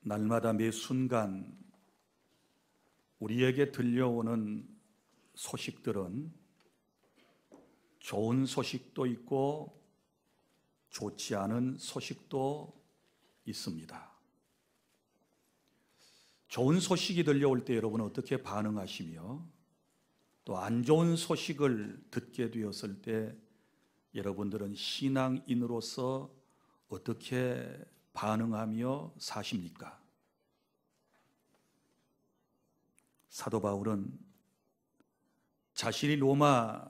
날마다 매 순간 우리에게 들려오는 소식들은 좋은 소식도 있고 좋지 않은 소식도 있습니다. 좋은 소식이 들려올 때 여러분은 어떻게 반응하시며 또 안 좋은 소식을 듣게 되었을 때 여러분들은 신앙인으로서 어떻게 반응하며 사십니까? 사도 바울은 자신이 로마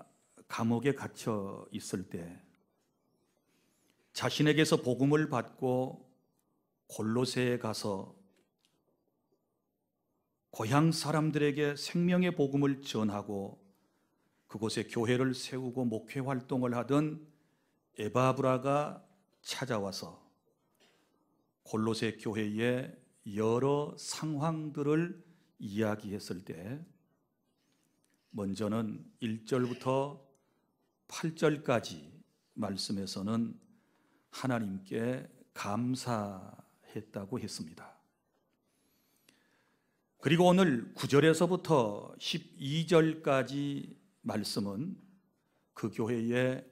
감옥에 갇혀 있을 때 자신에게서 복음을 받고 골로새에 가서 고향 사람들에게 생명의 복음을 전하고 그곳에 교회를 세우고 목회 활동을 하던 에바브라가 찾아와서 골로새 교회의 여러 상황들을 이야기했을 때 먼저는 1절부터 8절까지 말씀에서는 하나님께 감사했다고 했습니다. 그리고 오늘 9절에서부터 12절까지 말씀은 그 교회의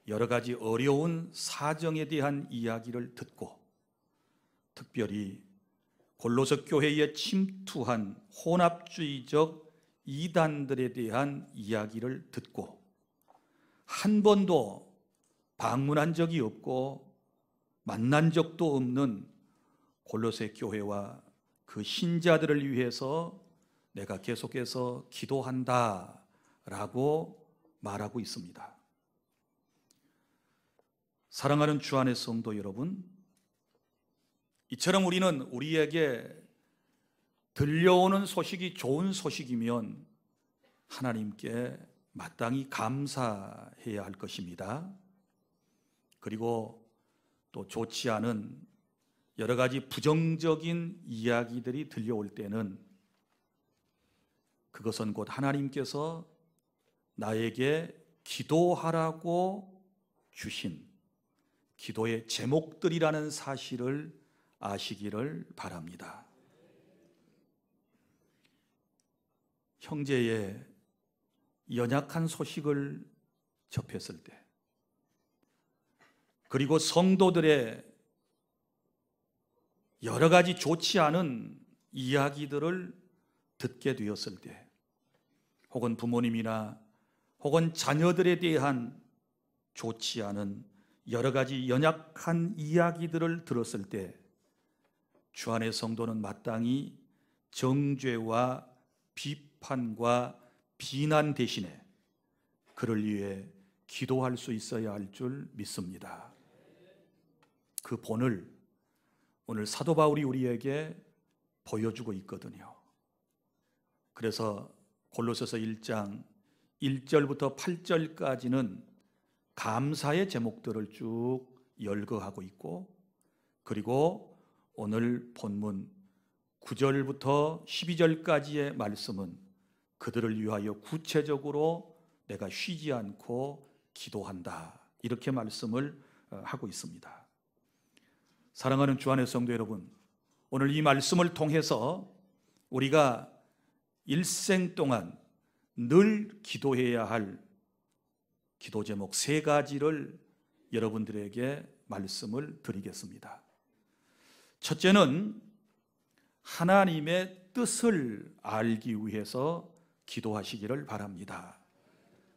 여러 가지 어려운 사정에 대한 이야기를 듣고 특별히 골로새 교회에 침투한 혼합주의적 이단들에 대한 이야기를 듣고 한 번도 방문한 적이 없고 만난 적도 없는 골로새 교회와 그 신자들을 위해서 내가 계속해서 기도한다 라고 말하고 있습니다. 사랑하는 주 안의 성도 여러분, 이처럼 우리는 우리에게 들려오는 소식이 좋은 소식이면 하나님께 마땅히 감사해야 할 것입니다. 그리고 또 좋지 않은 여러 가지 부정적인 이야기들이 들려올 때는 그것은 곧 하나님께서 나에게 기도하라고 주신 기도의 제목들이라는 사실을 아시기를 바랍니다. 형제의 연약한 소식을 접했을 때 그리고 성도들의 여러 가지 좋지 않은 이야기들을 듣게 되었을 때 혹은 부모님이나 혹은 자녀들에 대한 좋지 않은 여러 가지 연약한 이야기들을 들었을 때 주 안의 성도는 마땅히 정죄와 비판과 비난 대신에 그를 위해 기도할 수 있어야 할 줄 믿습니다. 그 본을 오늘 사도 바울이 우리에게 보여주고 있거든요. 그래서 골로새서 1장 1절부터 8절까지는 감사의 제목들을 쭉 열거하고 있고 그리고 오늘 본문 9절부터 12절까지의 말씀은 그들을 위하여 구체적으로 내가 쉬지 않고 기도한다 이렇게 말씀을 하고 있습니다. 사랑하는 주 안의 성도 여러분, 오늘 이 말씀을 통해서 우리가 일생 동안 늘 기도해야 할 기도 제목 3가지를 여러분들에게 말씀을 드리겠습니다. 첫째는 하나님의 뜻을 알기 위해서 기도하시기를 바랍니다.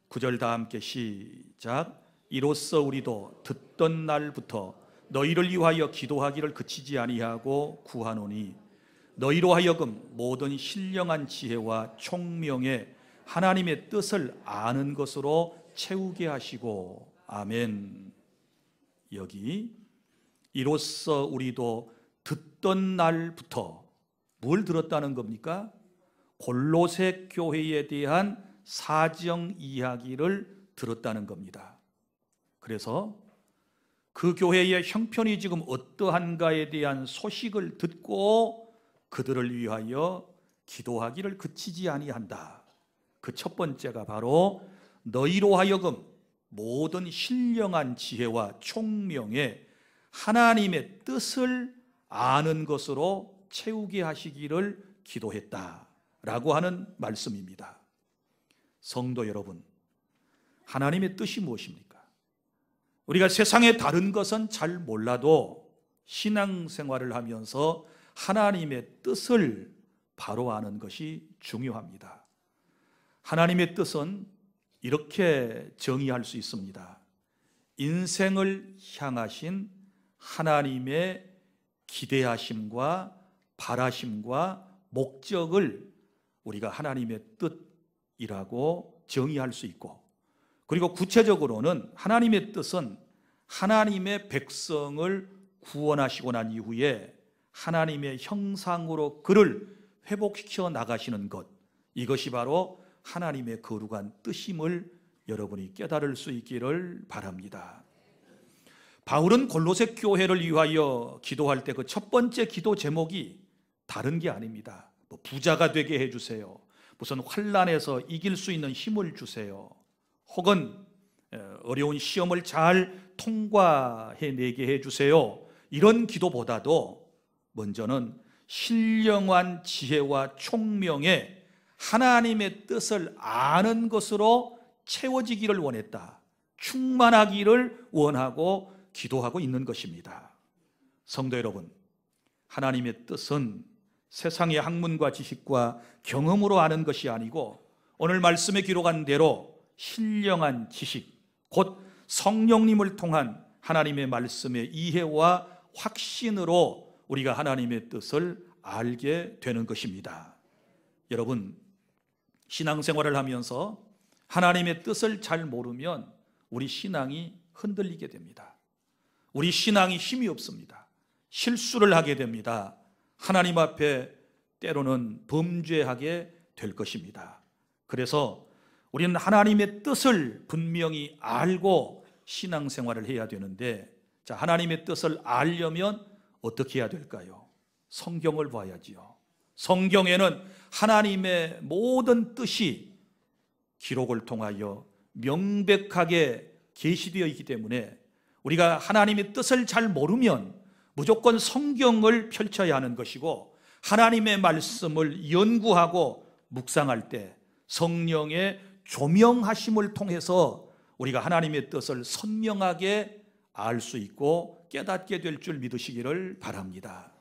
9절 다 함께 시작. 이로써 우리도 듣던 날부터 너희를 위하여 기도하기를 그치지 아니하고 구하노니 너희로 하여금 모든 신령한 지혜와 총명에 하나님의 뜻을 아는 것으로 채우게 하시고 아멘. 여기 이로써 우리도 듣던 날부터 뭘 들었다는 겁니까? 골로새 교회에 대한 사정 이야기를 들었다는 겁니다. 그래서 그 교회의 형편이 지금 어떠한가에 대한 소식을 듣고 그들을 위하여 기도하기를 그치지 아니한다. 그 첫 번째가 바로 너희로 하여금 모든 신령한 지혜와 총명에 하나님의 뜻을 아는 것으로 채우게 하시기를 기도했다라고 하는 말씀입니다. 성도 여러분, 하나님의 뜻이 무엇입니까? 우리가 세상의 다른 것은 잘 몰라도 신앙생활을 하면서 하나님의 뜻을 바로 아는 것이 중요합니다. 하나님의 뜻은 이렇게 정의할 수 있습니다. 인생을 향하신 하나님의 기대하심과 바라심과 목적을 우리가 하나님의 뜻이라고 정의할 수 있고, 그리고 구체적으로는 하나님의 뜻은 하나님의 백성을 구원하시고 난 이후에 하나님의 형상으로 그를 회복시켜 나가시는 것, 이것이 바로 하나님의 거룩한 뜻임을 여러분이 깨달을 수 있기를 바랍니다. 바울은 골로새 교회를 위하여 기도할 때 그 첫 번째 기도 제목이 다른 게 아닙니다. 부자가 되게 해주세요, 무슨 환난에서 이길 수 있는 힘을 주세요, 혹은 어려운 시험을 잘 통과해내게 해주세요, 이런 기도보다도 먼저는 신령한 지혜와 총명에 하나님의 뜻을 아는 것으로 채워지기를 원했다, 충만하기를 원하고 기도하고 있는 것입니다. 성도 여러분, 하나님의 뜻은 세상의 학문과 지식과 경험으로 아는 것이 아니고 오늘 말씀에 기록한 대로 신령한 지식, 곧 성령님을 통한 하나님의 말씀의 이해와 확신으로 우리가 하나님의 뜻을 알게 되는 것입니다. 여러분, 신앙생활을 하면서 하나님의 뜻을 잘 모르면 우리 신앙이 흔들리게 됩니다. 우리 신앙이 힘이 없습니다. 실수를 하게 됩니다. 하나님 앞에 때로는 범죄하게 될 것입니다. 그래서 우리는 하나님의 뜻을 분명히 알고 신앙생활을 해야 되는데, 자, 하나님의 뜻을 알려면 어떻게 해야 될까요? 성경을 봐야지요. 성경에는 하나님의 모든 뜻이 기록을 통하여 명백하게 계시되어 있기 때문에 우리가 하나님의 뜻을 잘 모르면 무조건 성경을 펼쳐야 하는 것이고, 하나님의 말씀을 연구하고 묵상할 때 성령의 조명하심을 통해서 우리가 하나님의 뜻을 선명하게 알 수 있고 깨닫게 될 줄 믿으시기를 바랍니다.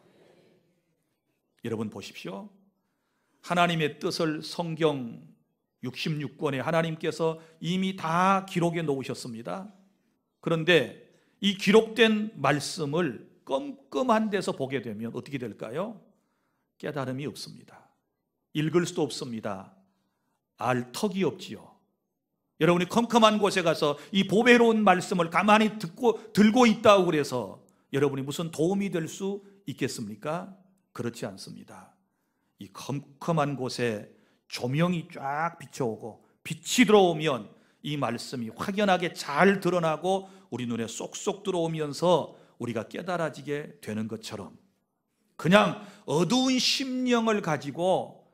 여러분 보십시오. 하나님의 뜻을 성경 66권에 하나님께서 이미 다 기록해 놓으셨습니다. 그런데 이 기록된 말씀을 껌껌한 데서 보게 되면 어떻게 될까요? 깨달음이 없습니다. 읽을 수도 없습니다. 알 턱이 없지요. 여러분이 컴컴한 곳에 가서 이 보배로운 말씀을 가만히 들고 있다고 그래서 여러분이 무슨 도움이 될 수 있겠습니까? 그렇지 않습니다. 이 컴컴한 곳에 조명이 쫙 비춰오고 빛이 들어오면 이 말씀이 확연하게 잘 드러나고 우리 눈에 쏙쏙 들어오면서 우리가 깨달아지게 되는 것처럼, 그냥 어두운 심령을 가지고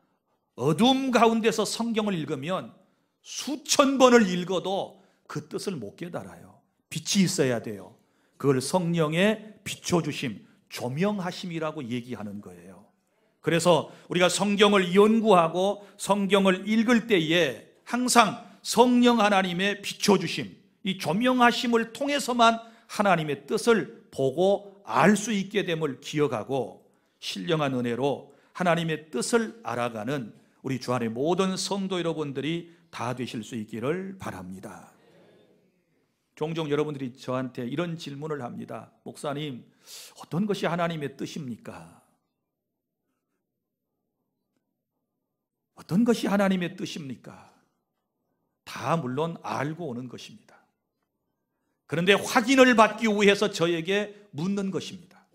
어둠 가운데서 성경을 읽으면 수천 번을 읽어도 그 뜻을 못 깨달아요. 빛이 있어야 돼요. 그걸 성령의 비춰주심, 조명하심이라고 얘기하는 거예요. 그래서 우리가 성경을 연구하고 성경을 읽을 때에 항상 성령 하나님의 비춰주심, 이 조명하심을 통해서만 하나님의 뜻을 보고 알 수 있게 됨을 기억하고 신령한 은혜로 하나님의 뜻을 알아가는 우리 주 안의 모든 성도 여러분들이 다 되실 수 있기를 바랍니다. 종종 여러분들이 저한테 이런 질문을 합니다. 목사님, 어떤 것이 하나님의 뜻입니까? 어떤 것이 하나님의 뜻입니까? 다 물론 알고 오는 것입니다. 그런데 확인을 받기 위해서 저에게 묻는 것입니다.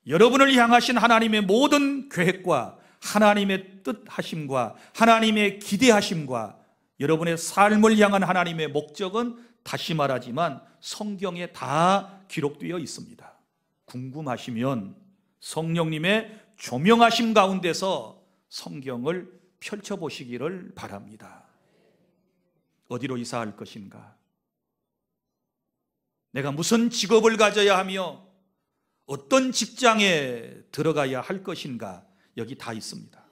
여러분을 향하신 하나님의 모든 계획과 하나님의 뜻하심과 하나님의 기대하심과 여러분의 삶을 향한 하나님의 목적은 다시 말하지만 성경에 다 기록되어 있습니다. 궁금하시면 성령님의 조명하심 가운데서 성경을 펼쳐보시기를 바랍니다. 어디로 이사할 것인가? 내가 무슨 직업을 가져야 하며 어떤 직장에 들어가야 할 것인가, 여기 다 있습니다.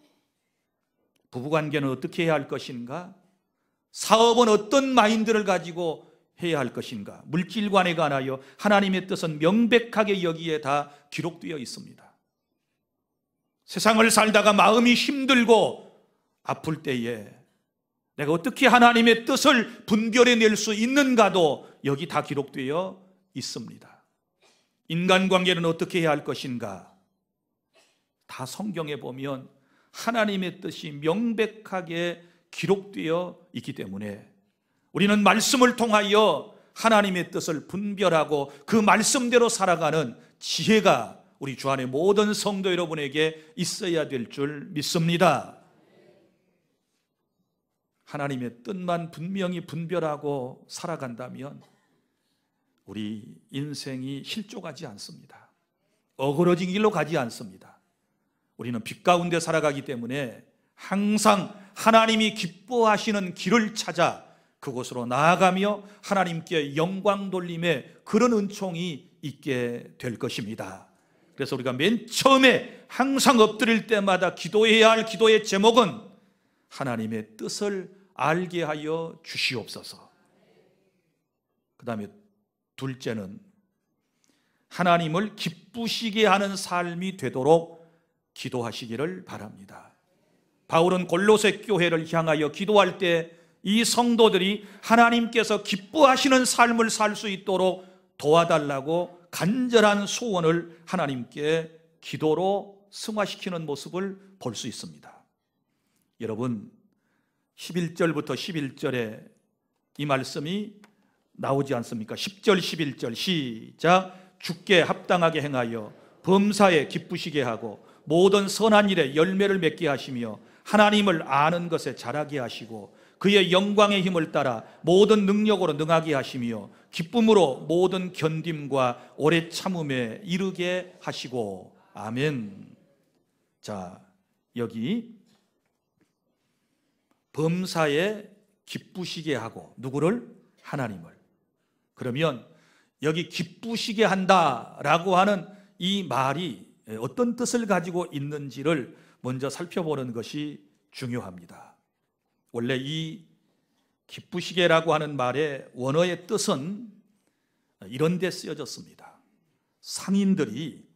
부부관계는 어떻게 해야 할 것인가, 사업은 어떤 마인드를 가지고 해야 할 것인가, 물질관에 관하여 하나님의 뜻은 명백하게 여기에 다 기록되어 있습니다. 세상을 살다가 마음이 힘들고 아플 때에 내가 어떻게 하나님의 뜻을 분별해낼 수 있는가도 여기 다 기록되어 있습니다. 인간관계는 어떻게 해야 할 것인가, 다 성경에 보면 하나님의 뜻이 명백하게 기록되어 있기 때문에 우리는 말씀을 통하여 하나님의 뜻을 분별하고 그 말씀대로 살아가는 지혜가 우리 주 안에 모든 성도 여러분에게 있어야 될 줄 믿습니다. 하나님의 뜻만 분명히 분별하고 살아간다면 우리 인생이 실족하지 않습니다. 어그러진 길로 가지 않습니다. 우리는 빛 가운데 살아가기 때문에 항상 하나님이 기뻐하시는 길을 찾아 그곳으로 나아가며 하나님께 영광 돌림의 그런 은총이 있게 될 것입니다. 그래서 우리가 맨 처음에 항상 엎드릴 때마다 기도해야 할 기도의 제목은 하나님의 뜻을 알게 하여 주시옵소서. 그 다음에 둘째는 하나님을 기쁘시게 하는 삶이 되도록 기도하시기를 바랍니다. 바울은 골로새 교회를 향하여 기도할 때 이 성도들이 하나님께서 기뻐하시는 삶을 살 수 있도록 도와달라고 간절한 소원을 하나님께 기도로 승화시키는 모습을 볼 수 있습니다. 여러분, 11절부터 11절에 이 말씀이 나오지 않습니까? 10절 11절 시작. 주께 합당하게 행하여 범사에 기쁘시게 하고 모든 선한 일에 열매를 맺게 하시며 하나님을 아는 것에 자라게 하시고 그의 영광의 힘을 따라 모든 능력으로 능하게 하시며 기쁨으로 모든 견딤과 오래 참음에 이르게 하시고. 아멘. 자, 여기 범사에 기쁘시게 하고 누구를? 하나님을. 그러면 여기 기쁘시게 한다라고 하는 이 말이 어떤 뜻을 가지고 있는지를 먼저 살펴보는 것이 중요합니다. 원래 이 기쁘시게라고 하는 말의 원어의 뜻은 이런 데 쓰여졌습니다. 상인들이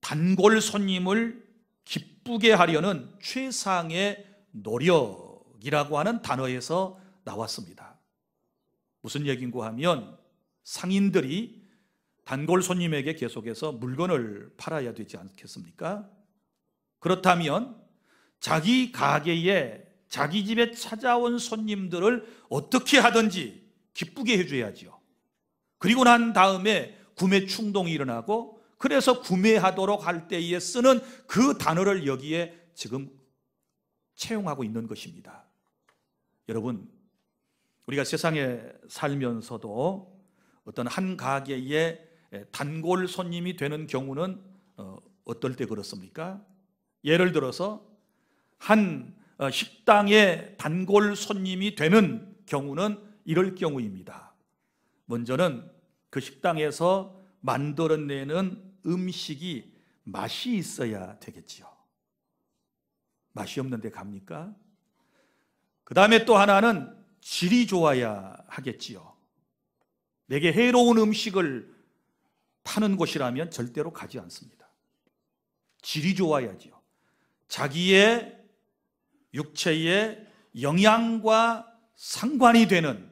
단골 손님을 기쁘게 하려는 최상의 노력이라고 하는 단어에서 나왔습니다. 무슨 얘기인가 하면 상인들이 단골 손님에게 계속해서 물건을 팔아야 되지 않겠습니까? 그렇다면 자기 가게에 자기 집에 찾아온 손님들을 어떻게 하든지 기쁘게 해줘야죠. 그리고 난 다음에 구매 충동이 일어나고 그래서 구매하도록 할 때에 쓰는 그 단어를 여기에 지금 채용하고 있는 것입니다. 여러분, 우리가 세상에 살면서도 어떤 한 가게에 단골 손님이 되는 경우는 어떨 때 그렇습니까? 예를 들어서 한 식당에 단골 손님이 되는 경우는 이럴 경우입니다. 먼저는 그 식당에서 만들어내는 음식이 맛이 있어야 되겠지요. 맛이 없는데 갑니까? 그 다음에 또 하나는 질이 좋아야 하겠지요. 내게 해로운 음식을 파는 곳이라면 절대로 가지 않습니다. 질이 좋아야지요. 자기의 육체의 영양과 상관이 되는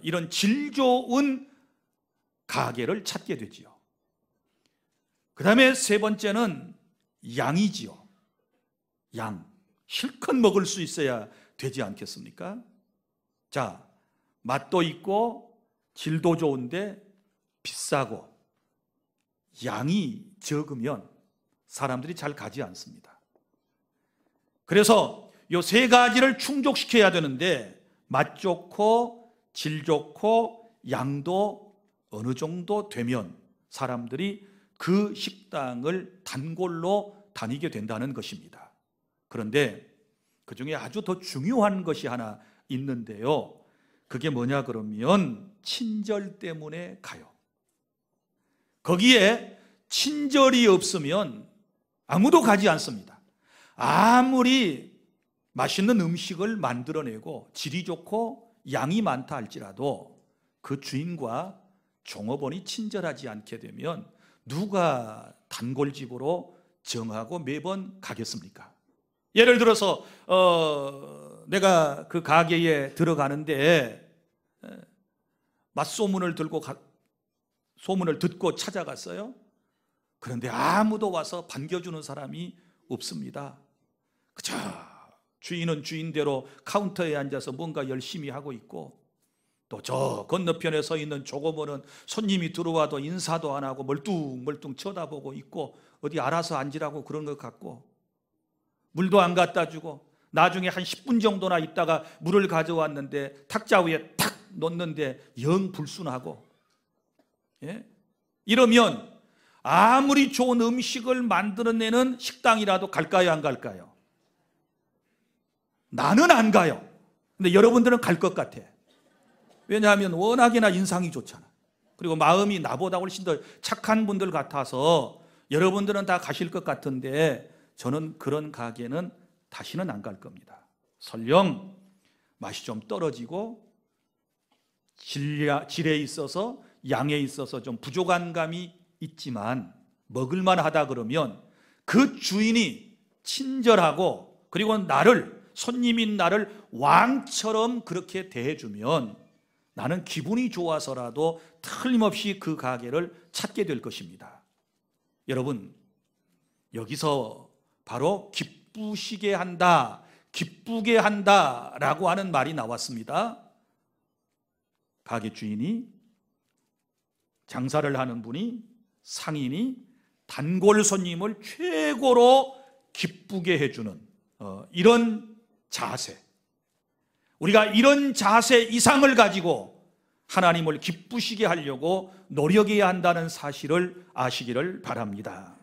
이런 질 좋은 가게를 찾게 되지요. 그 다음에 세 번째는 양이지요. 양, 실컷 먹을 수 있어야 되지 않겠습니까? 자, 맛도 있고 질도 좋은데 비싸고 양이 적으면 사람들이 잘 가지 않습니다. 그래서 이 세 가지를 충족시켜야 되는데 맛 좋고 질 좋고 양도 어느 정도 되면 사람들이 그 식당을 단골로 다니게 된다는 것입니다. 그런데 그 중에 아주 더 중요한 것이 하나 있는데요. 그게 뭐냐 그러면 친절 때문에 가요. 거기에 친절이 없으면 아무도 가지 않습니다. 아무리 맛있는 음식을 만들어내고 질이 좋고 양이 많다 할지라도 그 주인과 종업원이 친절하지 않게 되면 누가 단골집으로 정하고 매번 가겠습니까? 예를 들어서 내가 그 가게에 들어가는데 맛소문을 소문을 듣고 찾아갔어요. 그런데 아무도 와서 반겨주는 사람이 없습니다. 그저 주인은 주인대로 카운터에 앉아서 뭔가 열심히 하고 있고, 또 저 건너편에 서 있는 종업원은 손님이 들어와도 인사도 안 하고 멀뚱멀뚱 쳐다보고 있고 어디 알아서 앉으라고 그런 것 같고, 물도 안 갖다 주고, 나중에 한 10분 정도나 있다가 물을 가져왔는데 탁자 위에 탁 놓는데 영 불순하고, 예? 이러면 아무리 좋은 음식을 만들어내는 식당이라도 갈까요, 안 갈까요? 나는 안 가요. 근데 여러분들은 갈 것 같아. 왜냐하면 워낙이나 인상이 좋잖아. 그리고 마음이 나보다 훨씬 더 착한 분들 같아서 여러분들은 다 가실 것 같은데, 저는 그런 가게는 다시는 안 갈 겁니다. 설령 맛이 좀 떨어지고 질에 있어서 양에 있어서 좀 부족한 감이 있지만 먹을만 하다 그러면 그 주인이 친절하고, 그리고 손님인 나를 왕처럼 그렇게 대해주면 나는 기분이 좋아서라도 틀림없이 그 가게를 찾게 될 것입니다. 여러분, 여기서 바로 기쁘시게 한다, 기쁘게 한다라고 하는 말이 나왔습니다. 가게 주인이, 장사를 하는 분이, 상인이 단골 손님을 최고로 기쁘게 해주는 이런 자세, 우리가 이런 자세 이상을 가지고 하나님을 기쁘시게 하려고 노력해야 한다는 사실을 아시기를 바랍니다.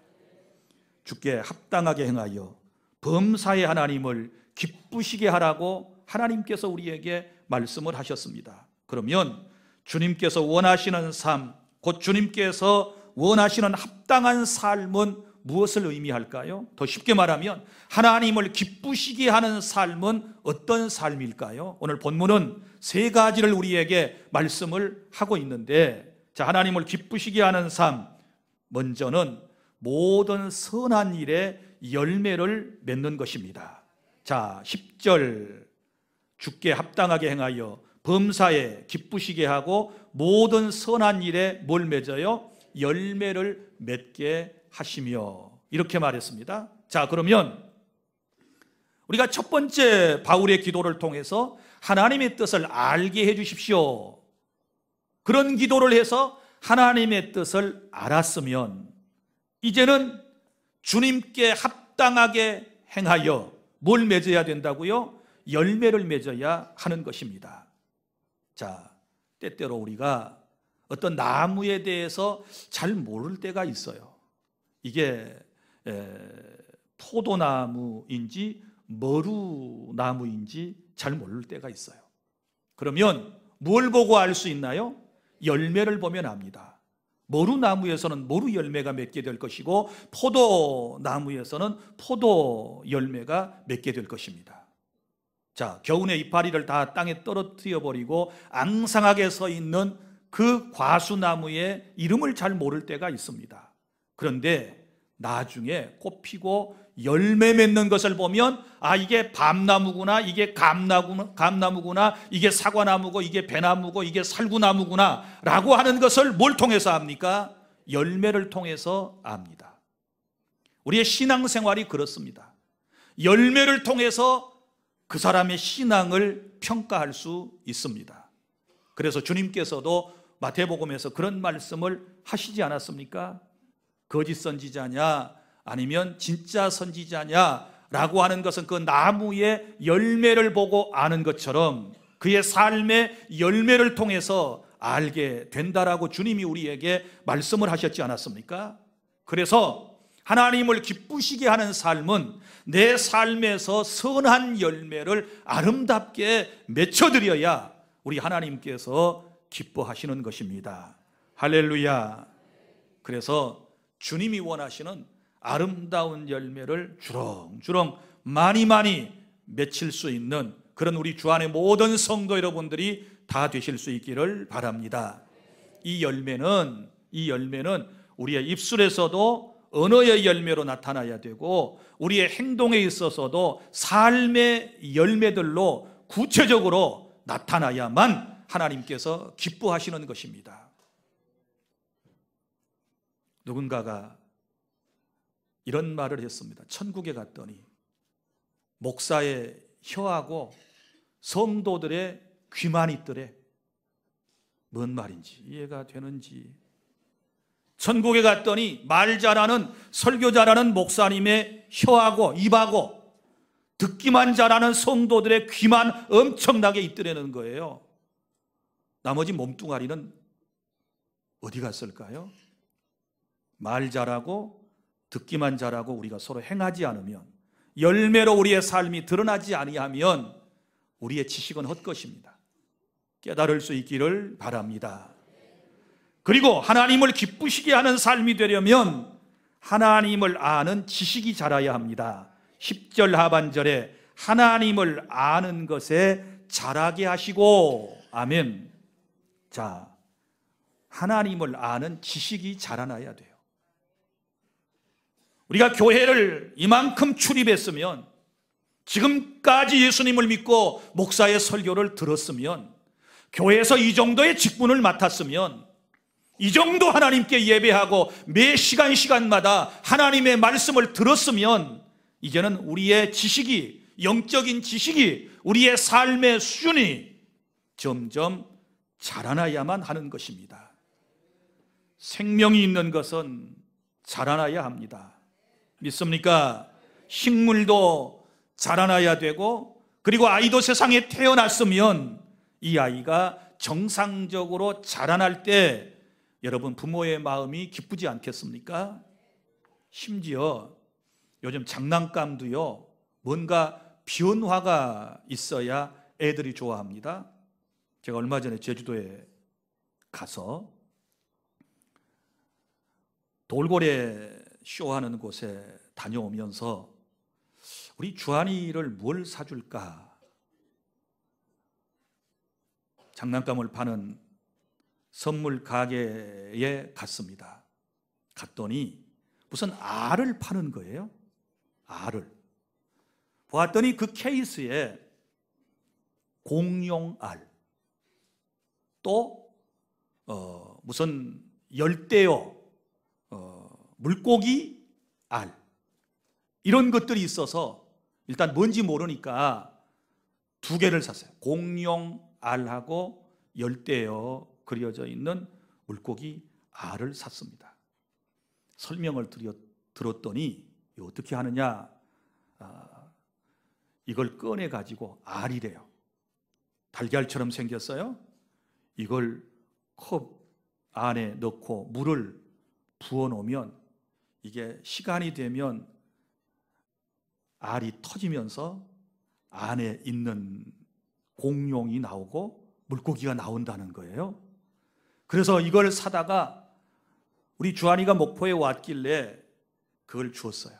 주께 합당하게 행하여 범사의 하나님을 기쁘시게 하라고 하나님께서 우리에게 말씀을 하셨습니다. 그러면 주님께서 원하시는 삶, 곧 주님께서 원하시는 합당한 삶은 무엇을 의미할까요? 더 쉽게 말하면 하나님을 기쁘시게 하는 삶은 어떤 삶일까요? 오늘 본문은 세 가지를 우리에게 말씀을 하고 있는데, 자, 하나님을 기쁘시게 하는 삶, 먼저는 모든 선한 일에 열매를 맺는 것입니다. 자, 10절, 주께 합당하게 행하여 범사에 기쁘시게 하고 모든 선한 일에 뭘 맺어요? 열매를 맺게 하시며, 이렇게 말했습니다. 자, 그러면 우리가 첫 번째 바울의 기도를 통해서 하나님의 뜻을 알게 해 주십시오, 그런 기도를 해서 하나님의 뜻을 알았으면 이제는 주님께 합당하게 행하여 뭘 맺어야 된다고요? 열매를 맺어야 하는 것입니다. 자, 때때로 우리가 어떤 나무에 대해서 잘 모를 때가 있어요. 이게 포도나무인지 머루나무인지 잘 모를 때가 있어요. 그러면 뭘 보고 알 수 있나요? 열매를 보면 압니다. 머루나무에서는 머루 열매가 맺게 될 것이고 포도나무에서는 포도 열매가 맺게 될 것입니다. 자, 겨우내 이파리를 다 땅에 떨어뜨려 버리고 앙상하게 서 있는 그 과수나무의 이름을 잘 모를 때가 있습니다. 그런데 나중에 꽃 피고 열매 맺는 것을 보면, 아, 이게 밤나무구나, 이게 감나무구나, 이게 사과나무고, 이게 배나무고, 이게 살구나무구나 라고 하는 것을 뭘 통해서 압니까? 열매를 통해서 압니다. 우리의 신앙생활이 그렇습니다. 열매를 통해서 그 사람의 신앙을 평가할 수 있습니다. 그래서 주님께서도 마태복음에서 그런 말씀을 하시지 않았습니까? 거짓 선지자냐 아니면 진짜 선지자냐라고 하는 것은 그 나무의 열매를 보고 아는 것처럼 그의 삶의 열매를 통해서 알게 된다라고 주님이 우리에게 말씀을 하셨지 않았습니까? 그래서 하나님을 기쁘시게 하는 삶은 내 삶에서 선한 열매를 아름답게 맺혀드려야 우리 하나님께서 기뻐하시는 것입니다. 할렐루야. 그래서 주님이 원하시는 아름다운 열매를 주렁주렁 많이 맺힐 수 있는 그런 우리 주 안의 모든 성도 여러분들이 다 되실 수 있기를 바랍니다. 이 열매는 우리의 입술에서도 언어의 열매로 나타나야 되고 우리의 행동에 있어서도 삶의 열매들로 구체적으로 나타나야만 하나님께서 기뻐하시는 것입니다. 누군가가 이런 말을 했습니다. 천국에 갔더니 목사의 혀하고 성도들의 귀만 있더래. 뭔 말인지 이해가 되는지. 천국에 갔더니 말 잘하는 설교 잘하는 목사님의 혀하고 입하고 듣기만 잘하는 성도들의 귀만 엄청나게 있더라는 거예요. 나머지 몸뚱아리는 어디 갔을까요? 말 잘하고 듣기만 잘하고 우리가 서로 행하지 않으면, 열매로 우리의 삶이 드러나지 아니하면 우리의 지식은 헛것입니다. 깨달을 수 있기를 바랍니다. 그리고 하나님을 기쁘시게 하는 삶이 되려면 하나님을 아는 지식이 자라야 합니다. 10절 하반절에 하나님을 아는 것에 자라게 하시고, 아멘. 자, 하나님을 아는 지식이 자라나야 돼요. 우리가 교회를 이만큼 출입했으면, 지금까지 예수님을 믿고 목사의 설교를 들었으면, 교회에서 이 정도의 직분을 맡았으면, 이 정도 하나님께 예배하고 매 시간마다 하나님의 말씀을 들었으면, 이제는 우리의 지식이, 영적인 지식이, 우리의 삶의 수준이 점점 자라나야만 하는 것입니다. 생명이 있는 것은 자라나야 합니다. 믿습니까? 식물도 자라나야 되고, 그리고 아이도 세상에 태어났으면 이 아이가 정상적으로 자라날 때 여러분 부모의 마음이 기쁘지 않겠습니까? 심지어 요즘 장난감도요, 뭔가 변화가 있어야 애들이 좋아합니다. 제가 얼마 전에 제주도에 가서 돌고래 쇼하는 곳에 다녀오면서 우리 주한이를 뭘 사줄까? 장난감을 파는 선물 가게에 갔습니다. 갔더니 무슨 알을 파는 거예요. 알을. 보았더니 그 케이스에 공룡알, 또 무슨 열대어, 물고기 알, 이런 것들이 있어서 일단 뭔지 모르니까 두 개를 샀어요. 공룡 알하고 열대어 그려져 있는 물고기 알을 샀습니다. 설명을 들었더니 어떻게 하느냐, 이걸 꺼내 가지고, 알이래요. 달걀처럼 생겼어요. 이걸 컵 안에 넣고 물을 부어 놓으면 이게 시간이 되면 알이 터지면서 안에 있는 공룡이 나오고 물고기가 나온다는 거예요. 그래서 이걸 사다가 우리 주한이가 목포에 왔길래 그걸 주었어요.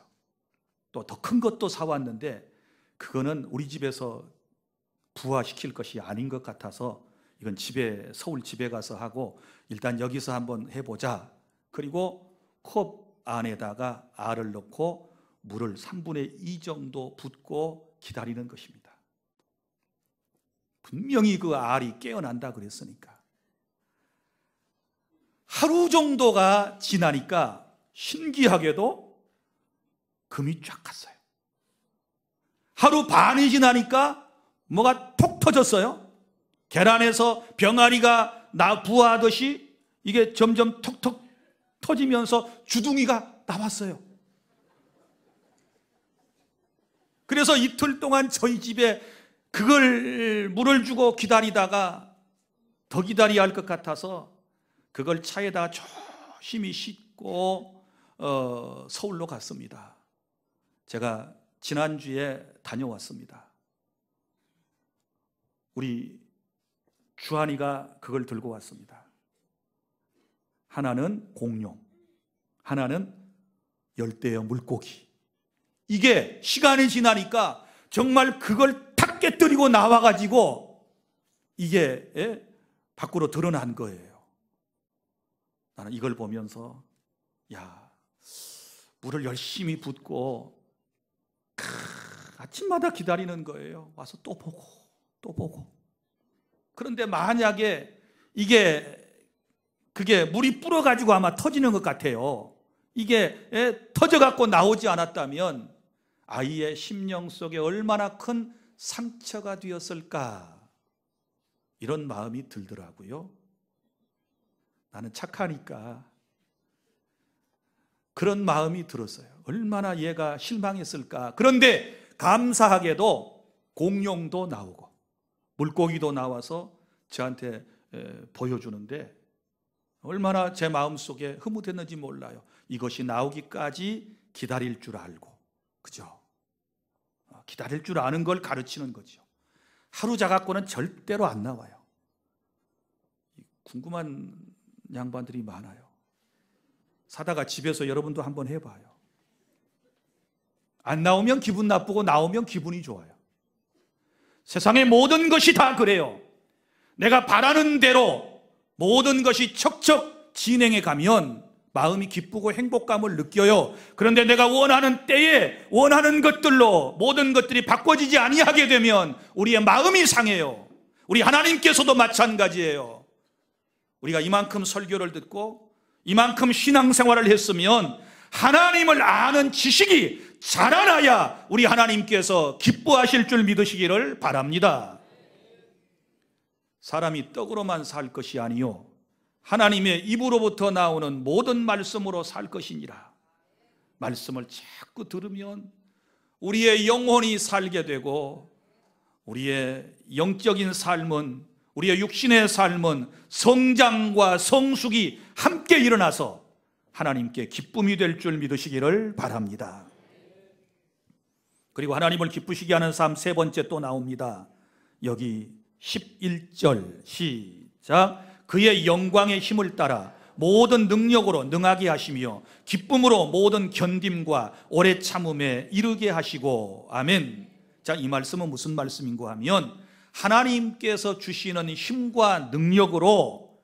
또 더 큰 것도 사왔는데 그거는 우리 집에서 부화시킬 것이 아닌 것 같아서 이건 서울 집에 가서 하고 일단 여기서 한번 해보자. 그리고 컵 안에다가 알을 넣고 물을 3분의 2 정도 붓고 기다리는 것입니다. 분명히 그 알이 깨어난다 그랬으니까. 하루 정도가 지나니까 신기하게도 금이 쫙 갔어요. 하루 반이 지나니까 뭐가 톡 터졌어요. 계란에서 병아리가 부화하듯이 이게 점점 톡톡 터지면서 주둥이가 나왔어요. 그래서 이틀 동안 저희 집에 그걸 물을 주고 기다리다가 더 기다려야 할 것 같아서 그걸 차에다 조심히 싣고 서울로 갔습니다. 제가 지난주에 다녀왔습니다. 우리 주한이가 그걸 들고 왔습니다. 하나는 공룡, 하나는 열대어 물고기. 이게 시간이 지나니까 정말 그걸 탁 깨뜨리고 나와가지고 이게 밖으로 드러난 거예요. 나는 이걸 보면서 야, 물을 열심히 붓고 아침마다 기다리는 거예요. 와서 또 보고 또 보고. 그런데 만약에 그게 물이 불어가지고 아마 터지는 것 같아요. 이게 터져갖고 나오지 않았다면 아이의 심령 속에 얼마나 큰 상처가 되었을까, 이런 마음이 들더라고요. 나는 착하니까 그런 마음이 들었어요. 얼마나 얘가 실망했을까. 그런데 감사하게도 공룡도 나오고 물고기도 나와서 저한테 보여주는데 얼마나 제 마음속에 흐뭇했는지 몰라요. 이것이 나오기까지 기다릴 줄 알고, 그죠? 기다릴 줄 아는 걸 가르치는 거죠. 하루 자갖고는 절대로 안 나와요. 궁금한 양반들이 많아요. 사다가 집에서 여러분도 한번 해봐요. 안 나오면 기분 나쁘고 나오면 기분이 좋아요. 세상의 모든 것이 다 그래요. 내가 바라는 대로 모든 것이 척척 진행해 가면 마음이 기쁘고 행복감을 느껴요. 그런데 내가 원하는 때에 원하는 것들로 모든 것들이 바꿔지지 아니하게 되면 우리의 마음이 상해요. 우리 하나님께서도 마찬가지예요. 우리가 이만큼 설교를 듣고 이만큼 신앙생활을 했으면 하나님을 아는 지식이 자라나야 우리 하나님께서 기뻐하실 줄 믿으시기를 바랍니다. 사람이 떡으로만 살 것이 아니요 하나님의 입으로부터 나오는 모든 말씀으로 살 것이니라. 말씀을 자꾸 들으면 우리의 영혼이 살게 되고 우리의 영적인 삶은, 우리의 육신의 삶은 성장과 성숙이 함께 일어나서 하나님께 기쁨이 될 줄 믿으시기를 바랍니다. 그리고 하나님을 기쁘시게 하는 삶 세 번째 또 나옵니다. 여기 11절 시작. 그의 영광의 힘을 따라 모든 능력으로 능하게 하시며 기쁨으로 모든 견딤과 오래 참음에 이르게 하시고. 아멘. 자, 이 말씀은 무슨 말씀인가 하면 하나님께서 주시는 힘과 능력으로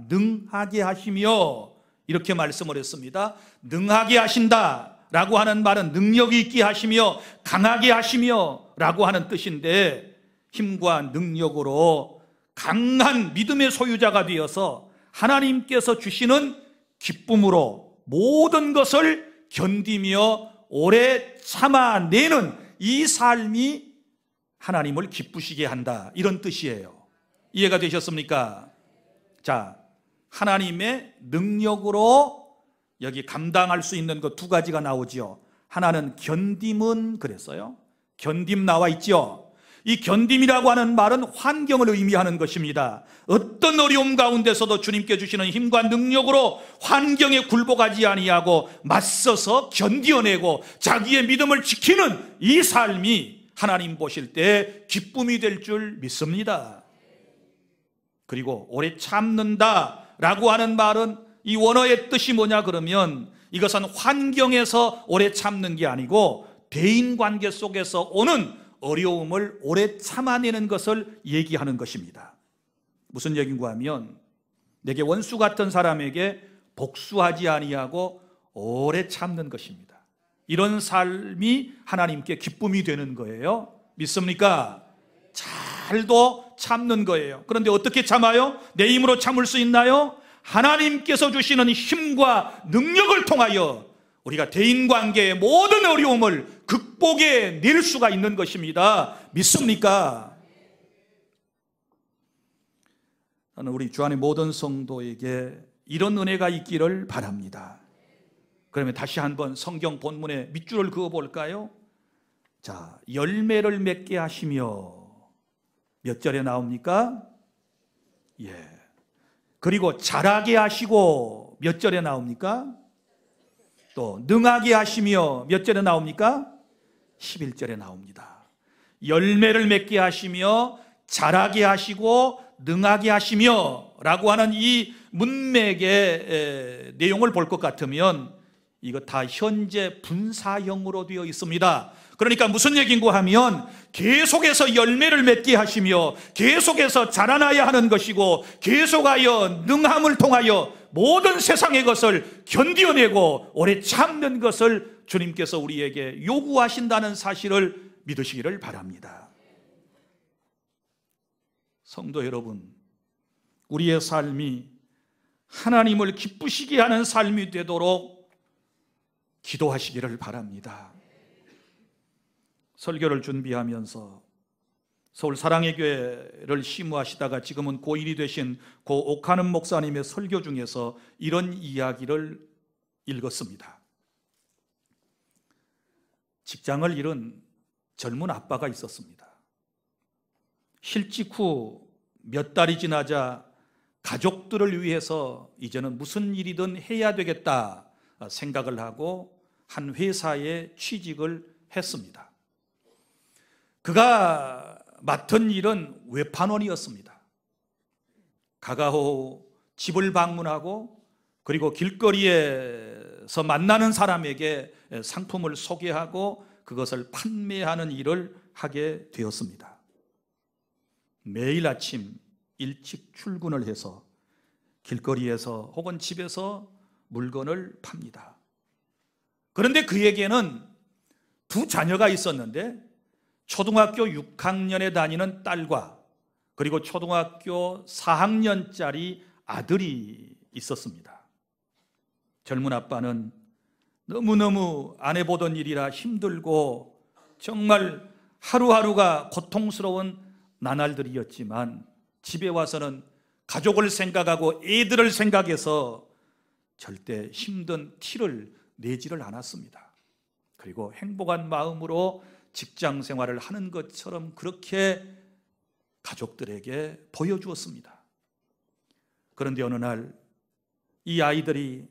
능하게 하시며, 이렇게 말씀을 했습니다. 능하게 하신다 라고 하는 말은 능력이 있게 하시며 강하게 하시며 라고 하는 뜻인데, 힘과 능력으로 강한 믿음의 소유자가 되어서 하나님께서 주시는 기쁨으로 모든 것을 견디며 오래 참아내는 이 삶이 하나님을 기쁘시게 한다, 이런 뜻이에요. 이해가 되셨습니까? 자, 하나님의 능력으로 여기 감당할 수 있는 것 두 가지가 나오지요. 하나는 견딤은 그랬어요. 견딤 나와 있죠. 이 견딤이라고 하는 말은 환경을 의미하는 것입니다. 어떤 어려움 가운데서도 주님께 주시는 힘과 능력으로 환경에 굴복하지 아니하고 맞서서 견디어내고 자기의 믿음을 지키는 이 삶이 하나님 보실 때 기쁨이 될 줄 믿습니다. 그리고 오래 참는다 라고 하는 말은 이 원어의 뜻이 뭐냐 그러면 이것은 환경에서 오래 참는 게 아니고 대인관계 속에서 오는 어려움을 오래 참아내는 것을 얘기하는 것입니다. 무슨 얘기인가 하면 내게 원수 같은 사람에게 복수하지 아니하고 오래 참는 것입니다. 이런 삶이 하나님께 기쁨이 되는 거예요. 믿습니까? 잘도 참는 거예요. 그런데 어떻게 참아요? 내 힘으로 참을 수 있나요? 하나님께서 주시는 힘과 능력을 통하여 우리가 대인관계의 모든 어려움을 극복해 낼 수가 있는 것입니다. 믿습니까? 저는 우리 주 안의 모든 성도에게 이런 은혜가 있기를 바랍니다. 그러면 다시 한번 성경 본문에 밑줄을 그어볼까요? 자, 열매를 맺게 하시며 몇 절에 나옵니까? 그리고 자라게 하시고 몇 절에 나옵니까? 또 능하게 하시며 몇 절에 나옵니까? 11절에 나옵니다. 열매를 맺게 하시며 자라게 하시고 능하게 하시며 라고 하는 이 문맥의 내용을 볼 것 같으면 이거 다 현재 분사형으로 되어 있습니다. 그러니까 무슨 얘기인가 하면 계속해서 열매를 맺게 하시며 계속해서 자라나야 하는 것이고 계속하여 능함을 통하여 모든 세상의 것을 견디어내고 오래 참는 것을 주님께서 우리에게 요구하신다는 사실을 믿으시기를 바랍니다. 성도 여러분, 우리의 삶이 하나님을 기쁘시게 하는 삶이 되도록 기도하시기를 바랍니다. 설교를 준비하면서 서울 사랑의 교회를 심우하시다가 지금은 고1이 되신 고 옥하는 목사님의 설교 중에서 이런 이야기를 읽었습니다. 직장을 잃은 젊은 아빠가 있었습니다. 실직 후 몇 달이 지나자 가족들을 위해서 이제는 무슨 일이든 해야 되겠다 생각을 하고 한 회사에 취직을 했습니다. 그가 맡은 일은 외판원이었습니다. 가가호 집을 방문하고 그리고 길거리에서 만나는 사람에게 상품을 소개하고 그것을 판매하는 일을 하게 되었습니다. 매일 아침 일찍 출근을 해서 길거리에서 혹은 집에서 물건을 팝니다. 그런데 그에게는 두 자녀가 있었는데 초등학교 6학년에 다니는 딸과 그리고 초등학교 4학년짜리 아들이 있었습니다. 젊은 아빠는 너무너무 안 해보던 일이라 힘들고 정말 하루하루가 고통스러운 나날들이었지만 집에 와서는 가족을 생각하고 애들을 생각해서 절대 힘든 티를 내지를 않았습니다. 그리고 행복한 마음으로 직장 생활을 하는 것처럼 그렇게 가족들에게 보여주었습니다. 그런데 어느 날 이 아이들이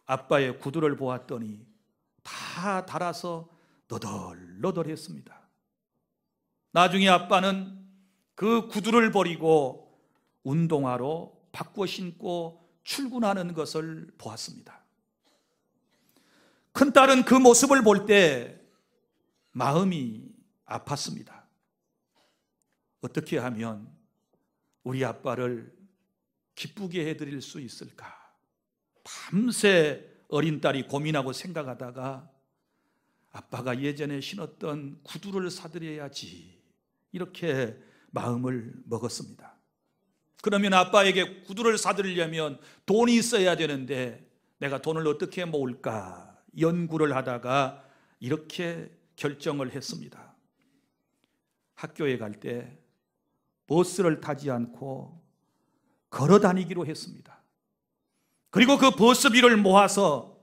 아빠의 구두를 보았더니 다 닳아서 너덜너덜했습니다. 나중에 아빠는 그 구두를 버리고 운동화로 바꿔 신고 출근하는 것을 보았습니다. 큰딸은 그 모습을 볼 때 마음이 아팠습니다. 어떻게 하면 우리 아빠를 기쁘게 해드릴 수 있을까? 밤새 어린 딸이 고민하고 생각하다가 아빠가 예전에 신었던 구두를 사드려야지 이렇게 마음을 먹었습니다. 그러면 아빠에게 구두를 사드리려면 돈이 있어야 되는데 내가 돈을 어떻게 모을까 연구를 하다가 이렇게 결정을 했습니다. 학교에 갈 때 버스를 타지 않고 걸어 다니기로 했습니다. 그리고 그 버스비를 모아서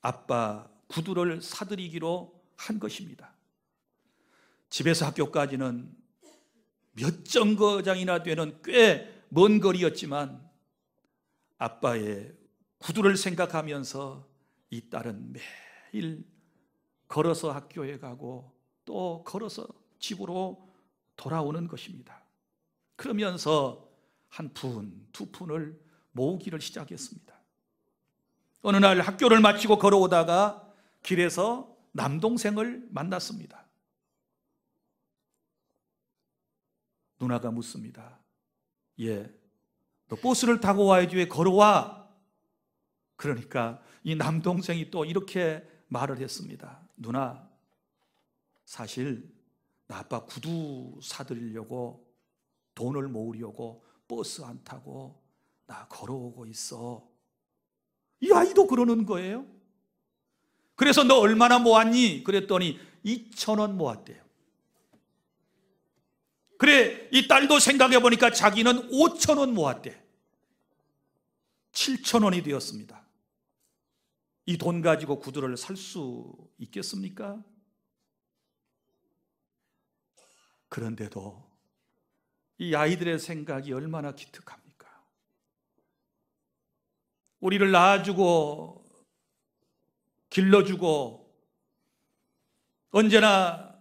아빠 구두를 사드리기로 한 것입니다. 집에서 학교까지는 몇 정거장이나 되는 꽤 먼 거리였지만 아빠의 구두를 생각하면서 이 딸은 매일 걸어서 학교에 가고 또 걸어서 집으로 돌아오는 것입니다. 그러면서 한 푼, 두 푼을 모으기를 시작했습니다. 어느 날 학교를 마치고 걸어오다가 길에서 남동생을 만났습니다. 누나가 묻습니다. 예, 너 버스를 타고 와야지 왜 걸어와? 그러니까 이 남동생이 또 이렇게 말을 했습니다. 누나, 사실 나 아빠 구두 사드리려고 돈을 모으려고 버스 안 타고 나 걸어오고 있어. 이 아이도 그러는 거예요. 그래서 너 얼마나 모았니? 그랬더니 2,000원 모았대요. 그래, 이 딸도 생각해 보니까 자기는 5,000원 모았대. 7,000원이 되었습니다. 이 돈 가지고 구두를 살 수 있겠습니까? 그런데도 이 아이들의 생각이 얼마나 기특합니까? 우리를 낳아주고 길러주고 언제나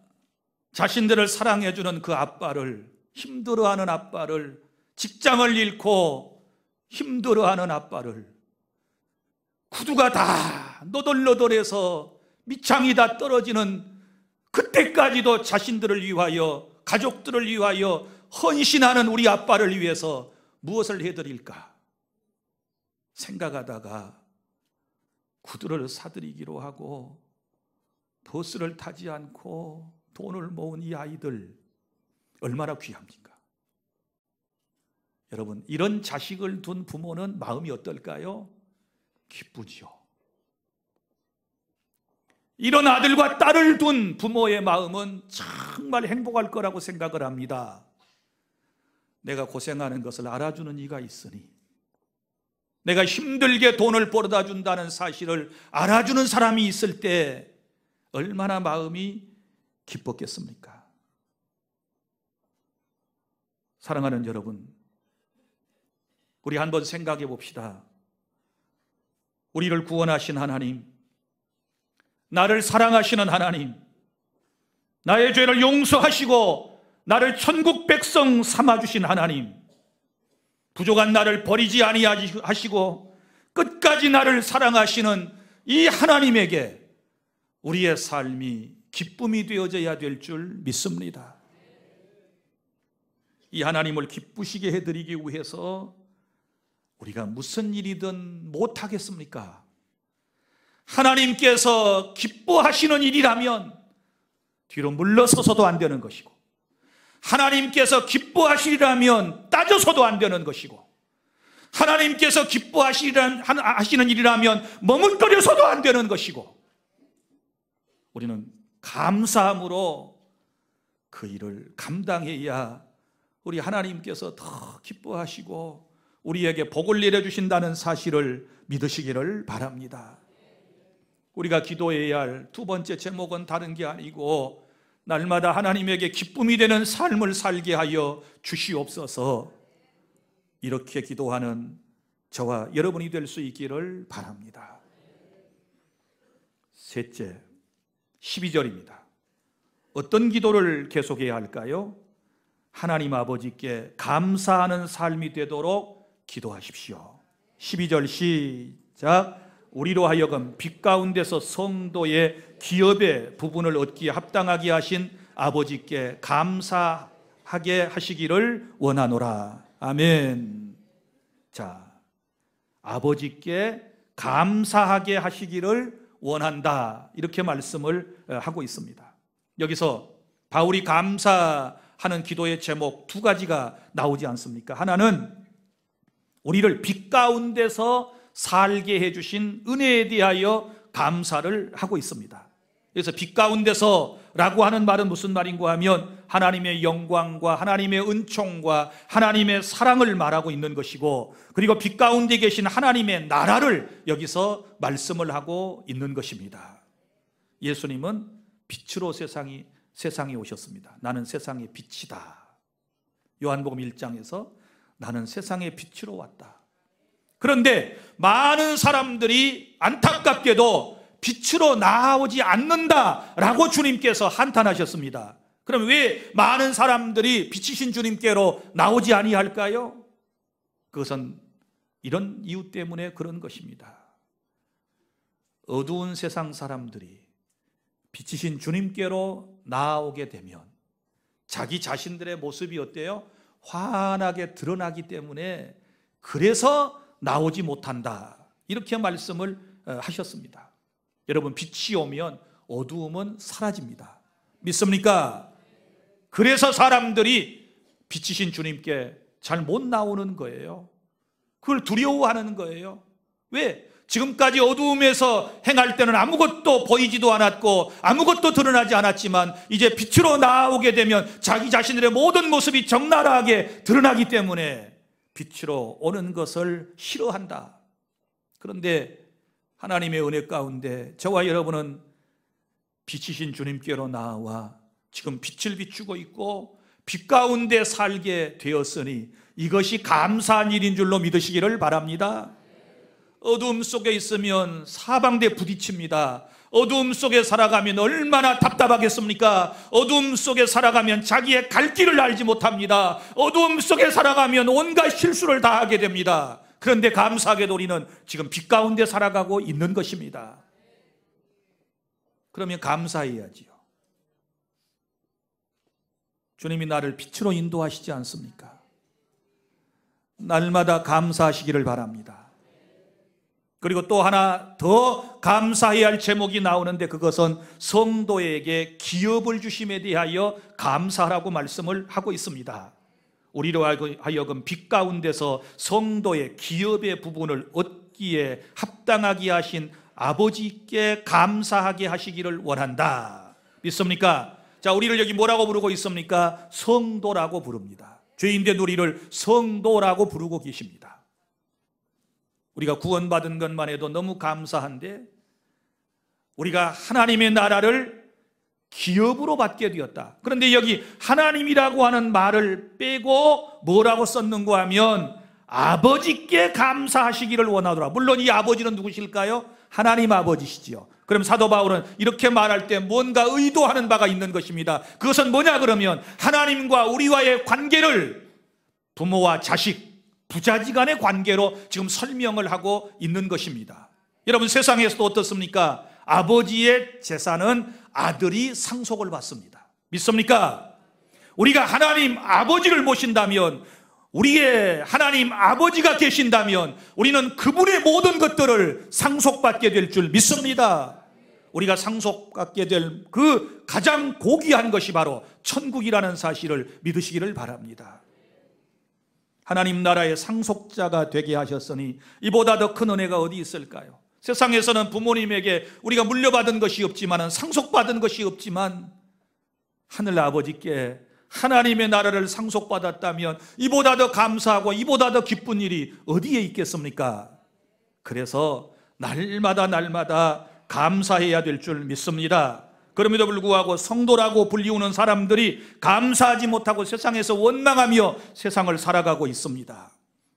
자신들을 사랑해주는 그 아빠를, 힘들어하는 아빠를, 직장을 잃고 힘들어하는 아빠를 구두가 다 너덜너덜해서 밑창이 다 떨어지는 그때까지도 자신들을 위하여, 가족들을 위하여 헌신하는 우리 아빠를 위해서 무엇을 해드릴까 생각하다가 구두를 사드리기로 하고 버스를 타지 않고 돈을 모은 이 아이들 얼마나 귀합니까? 여러분, 이런 자식을 둔 부모는 마음이 어떨까요? 기쁘지요. 이런 아들과 딸을 둔 부모의 마음은 정말 행복할 거라고 생각을 합니다. 내가 고생하는 것을 알아주는 이가 있으니, 내가 힘들게 돈을 벌어다 준다는 사실을 알아주는 사람이 있을 때 얼마나 마음이 기뻤겠습니까? 사랑하는 여러분, 우리 한번 생각해 봅시다. 우리를 구원하신 하나님, 나를 사랑하시는 하나님, 나의 죄를 용서하시고 나를 천국 백성 삼아주신 하나님, 부족한 나를 버리지 아니하시고 끝까지 나를 사랑하시는 이 하나님에게 우리의 삶이 기쁨이 되어져야 될 줄 믿습니다. 이 하나님을 기쁘시게 해드리기 위해서 우리가 무슨 일이든 못하겠습니까? 하나님께서 기뻐하시는 일이라면 뒤로 물러서서도 안 되는 것이고, 하나님께서 기뻐하시리라면 따져서도 안 되는 것이고, 하나님께서 기뻐하시는 일이라면 머뭇거려서도 안 되는 것이고, 우리는 감사함으로 그 일을 감당해야 우리 하나님께서 더 기뻐하시고 우리에게 복을 내려주신다는 사실을 믿으시기를 바랍니다. 우리가 기도해야 할 두 번째 제목은 다른 게 아니고, 날마다 하나님에게 기쁨이 되는 삶을 살게 하여 주시옵소서, 이렇게 기도하는 저와 여러분이 될 수 있기를 바랍니다. 셋째, 12절입니다. 어떤 기도를 계속해야 할까요? 하나님 아버지께 감사하는 삶이 되도록 기도하십시오. 12절 시작. 우리로 하여금 빛 가운데서 성도의 기업의 부분을 얻기에 합당하게 하신 아버지께 감사하게 하시기를 원하노라. 아멘. 자, 아버지께 감사하게 하시기를 원한다, 이렇게 말씀을 하고 있습니다. 여기서 바울이 감사하는 기도의 제목 두 가지가 나오지 않습니까? 하나는 우리를 빛 가운데서 살게 해주신 은혜에 대하여 감사를 하고 있습니다. 그래서 빛 가운데서라고 하는 말은 무슨 말인가 하면 하나님의 영광과 하나님의 은총과 하나님의 사랑을 말하고 있는 것이고, 그리고 빛 가운데 계신 하나님의 나라를 여기서 말씀을 하고 있는 것입니다. 예수님은 빛으로 세상에 오셨습니다. 나는 세상의 빛이다. 요한복음 1장에서 나는 세상의 빛으로 왔다. 그런데 많은 사람들이 안타깝게도 빛으로 나오지 않는다라고 주님께서 한탄하셨습니다. 그럼 왜 많은 사람들이 빛이신 주님께로 나오지 아니할까요? 그것은 이런 이유 때문에 그런 것입니다. 어두운 세상 사람들이 빛이신 주님께로 나오게 되면 자기 자신들의 모습이 어때요? 환하게 드러나기 때문에 그래서 나오지 못한다, 이렇게 말씀을 하셨습니다. 여러분, 빛이 오면 어두움은 사라집니다. 믿습니까? 그래서 사람들이 빛이신 주님께 잘 못 나오는 거예요. 그걸 두려워하는 거예요. 왜? 지금까지 어두움에서 행할 때는 아무것도 보이지도 않았고 아무것도 드러나지 않았지만 이제 빛으로 나오게 되면 자기 자신들의 모든 모습이 적나라하게 드러나기 때문에 빛으로 오는 것을 싫어한다. 그런데 하나님의 은혜 가운데 저와 여러분은 빛이신 주님께로 나와 지금 빛을 비추고 있고 빛 가운데 살게 되었으니 이것이 감사한 일인 줄로 믿으시기를 바랍니다. 어두움 속에 있으면 사방대 부딪힙니다. 어두움 속에 살아가면 얼마나 답답하겠습니까? 어두움 속에 살아가면 자기의 갈 길을 알지 못합니다. 어두움 속에 살아가면 온갖 실수를 다 하게 됩니다. 그런데 감사하게도 우리는 지금 빛 가운데 살아가고 있는 것입니다. 그러면 감사해야지요. 주님이 나를 빛으로 인도하시지 않습니까? 날마다 감사하시기를 바랍니다. 그리고 또 하나 더 감사해야 할 제목이 나오는데, 그것은 성도에게 기업을 주심에 대하여 감사하라고 말씀을 하고 있습니다. 우리로 하여금 빛 가운데서 성도의 기업의 부분을 얻기에 합당하게 하신 아버지께 감사하게 하시기를 원한다. 믿습니까? 자, 우리를 여기 뭐라고 부르고 있습니까? 성도라고 부릅니다. 죄인된 우리를 성도라고 부르고 계십니다. 우리가 구원받은 것만 해도 너무 감사한데, 우리가 하나님의 나라를 기업으로 받게 되었다. 그런데 여기 하나님이라고 하는 말을 빼고 뭐라고 썼는가 하면 아버지께 감사하시기를 원하더라. 물론 이 아버지는 누구실까요? 하나님 아버지시지요. 그럼 사도 바울은 이렇게 말할 때 뭔가 의도하는 바가 있는 것입니다. 그것은 뭐냐 그러면 하나님과 우리와의 관계를 부모와 자식, 부자지간의 관계로 지금 설명을 하고 있는 것입니다. 여러분, 세상에서도 어떻습니까? 아버지의 재산은 아들이 상속을 받습니다. 믿습니까? 우리가 하나님 아버지를 모신다면, 우리의 하나님 아버지가 계신다면 우리는 그분의 모든 것들을 상속받게 될 줄 믿습니다. 우리가 상속받게 될 그 가장 고귀한 것이 바로 천국이라는 사실을 믿으시기를 바랍니다. 하나님 나라의 상속자가 되게 하셨으니 이보다 더 큰 은혜가 어디 있을까요? 세상에서는 부모님에게 우리가 물려받은 것이 없지만, 상속받은 것이 없지만, 하늘 아버지께 하나님의 나라를 상속받았다면 이보다 더 감사하고 이보다 더 기쁜 일이 어디에 있겠습니까? 그래서 날마다 감사해야 될 줄 믿습니다. 그럼에도 불구하고 성도라고 불리우는 사람들이 감사하지 못하고 세상에서 원망하며 세상을 살아가고 있습니다.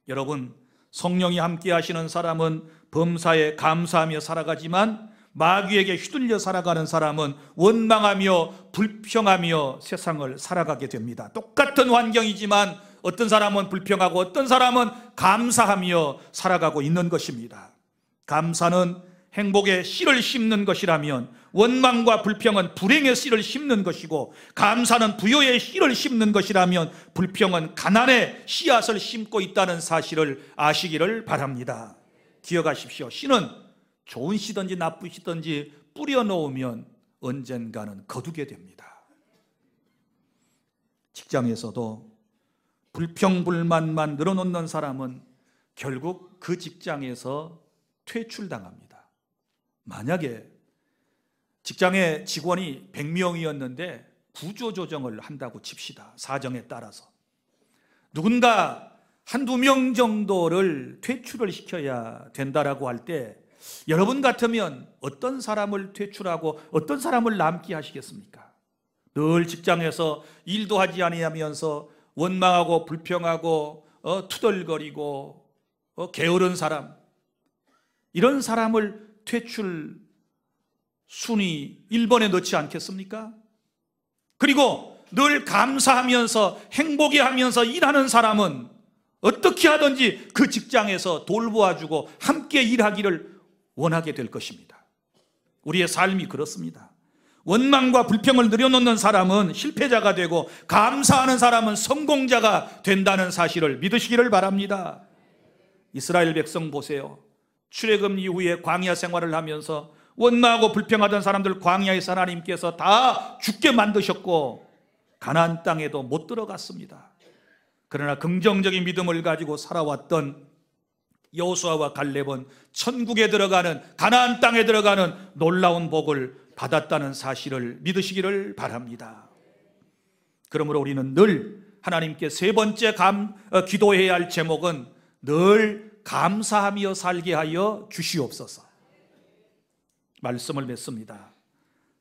여러분, 성령이 함께 하시는 사람은 범사에 감사하며 살아가지만 마귀에게 휘둘려 살아가는 사람은 원망하며 불평하며 세상을 살아가게 됩니다. 똑같은 환경이지만 어떤 사람은 불평하고 어떤 사람은 감사하며 살아가고 있는 것입니다. 감사는 행복의 씨를 심는 것이라면 원망과 불평은 불행의 씨를 심는 것이고, 감사는 부요의 씨를 심는 것이라면 불평은 가난의 씨앗을 심고 있다는 사실을 아시기를 바랍니다. 기억하십시오. 씨는 좋은 씨든지 나쁜 씨든지 뿌려놓으면 언젠가는 거두게 됩니다. 직장에서도 불평불만만 늘어놓는 사람은 결국 그 직장에서 퇴출당합니다. 만약에 직장의 직원이 100명이었는데 구조조정을 한다고 칩시다. 사정에 따라서 누군가 한두 명 정도를 퇴출을 시켜야 된다라고 할 때, 여러분 같으면 어떤 사람을 퇴출하고 어떤 사람을 남게 하시겠습니까? 늘 직장에서 일도 하지 아니하면서 원망하고 불평하고 투덜거리고 게으른 사람, 이런 사람을 퇴출 순위 1번에 넣지 않겠습니까? 그리고 늘 감사하면서 행복해 하면서 일하는 사람은 어떻게 하든지 그 직장에서 돌보아주고 함께 일하기를 원하게 될 것입니다. 우리의 삶이 그렇습니다. 원망과 불평을 늘여놓는 사람은 실패자가 되고, 감사하는 사람은 성공자가 된다는 사실을 믿으시기를 바랍니다. 이스라엘 백성 보세요. 출애굽 이후에 광야 생활을 하면서 원망하고 불평하던 사람들 광야에서 하나님께서 다 죽게 만드셨고 가나안 땅에도 못 들어갔습니다. 그러나 긍정적인 믿음을 가지고 살아왔던 여호수아와 갈렙은 천국에 들어가는, 가나안 땅에 들어가는 놀라운 복을 받았다는 사실을 믿으시기를 바랍니다. 그러므로 우리는 늘 하나님께 세 번째 기도해야 할 제목은 늘 감사하며 살게 하여 주시옵소서. 말씀을 맺습니다.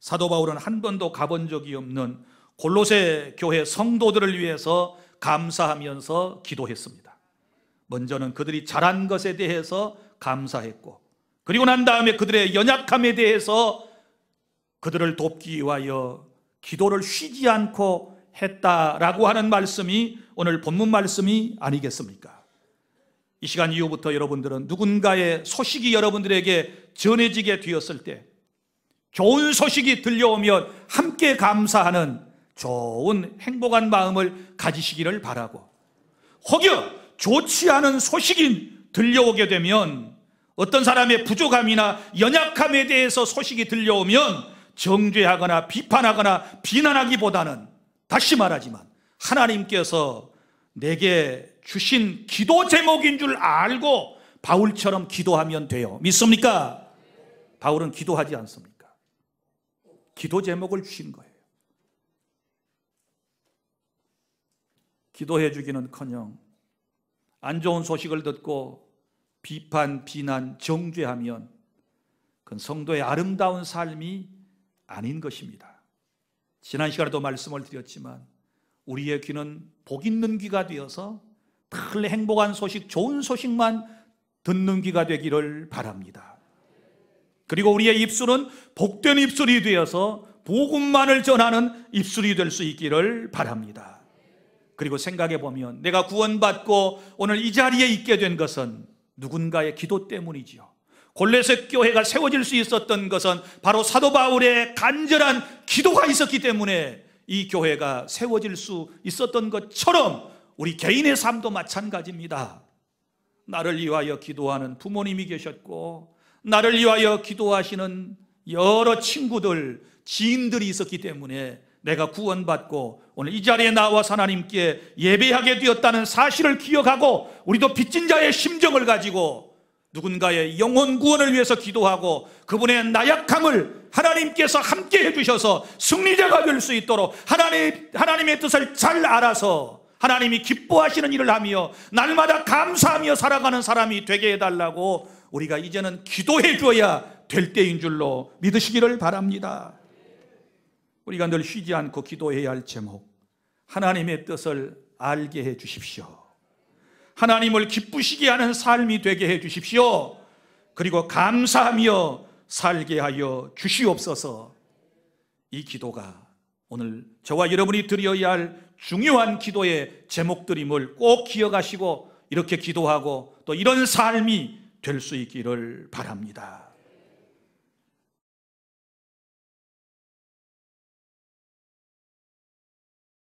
사도 바울은 한 번도 가본 적이 없는 골로새 교회 성도들을 위해서 감사하면서 기도했습니다. 먼저는 그들이 잘한 것에 대해서 감사했고, 그리고 난 다음에 그들의 연약함에 대해서 그들을 돕기 위하여 기도를 쉬지 않고 했다라고 하는 말씀이 오늘 본문 말씀이 아니겠습니까? 이 시간 이후부터 여러분들은 누군가의 소식이 여러분들에게 전해지게 되었을 때 좋은 소식이 들려오면 함께 감사하는 좋은 행복한 마음을 가지시기를 바라고, 혹여 좋지 않은 소식이 들려오게 되면 어떤 사람의 부족함이나 연약함에 대해서 소식이 들려오면 정죄하거나 비판하거나 비난하기보다는, 다시 말하지만 하나님께서 내게 주신 기도 제목인 줄 알고 바울처럼 기도하면 돼요. 믿습니까? 바울은 기도하지 않습니까? 기도 제목을 주신 거예요. 기도해 주기는커녕 안 좋은 소식을 듣고 비판, 비난, 정죄하면 그건 성도의 아름다운 삶이 아닌 것입니다. 지난 시간에도 말씀을 드렸지만 우리의 귀는 복 있는 귀가 되어서 늘 행복한 소식, 좋은 소식만 듣는 귀가 되기를 바랍니다. 그리고 우리의 입술은 복된 입술이 되어서 복음만을 전하는 입술이 될 수 있기를 바랍니다. 그리고 생각해 보면 내가 구원받고 오늘 이 자리에 있게 된 것은 누군가의 기도 때문이지요. 골로새 교회가 세워질 수 있었던 것은 바로 사도 바울의 간절한 기도가 있었기 때문에 이 교회가 세워질 수 있었던 것처럼 우리 개인의 삶도 마찬가지입니다. 나를 위하여 기도하는 부모님이 계셨고 나를 위하여 기도하시는 여러 친구들, 지인들이 있었기 때문에 내가 구원받고 오늘 이 자리에 나와서 하나님께 예배하게 되었다는 사실을 기억하고 우리도 빚진 자의 심정을 가지고 누군가의 영혼 구원을 위해서 기도하고 그분의 나약함을 하나님께서 함께 해주셔서 승리자가 될 수 있도록 하나님의 뜻을 잘 알아서 하나님이 기뻐하시는 일을 하며 날마다 감사하며 살아가는 사람이 되게 해달라고 우리가 이제는 기도해 줘야 될 때인 줄로 믿으시기를 바랍니다. 우리가 늘 쉬지 않고 기도해야 할 제목, 하나님의 뜻을 알게 해 주십시오. 하나님을 기쁘시게 하는 삶이 되게 해 주십시오. 그리고 감사하며 살게 하여 주시옵소서. 이 기도가 오늘 저와 여러분이 드려야 할 중요한 기도의 제목들임을 꼭 기억하시고 이렇게 기도하고 또 이런 삶이 될 수 있기를 바랍니다.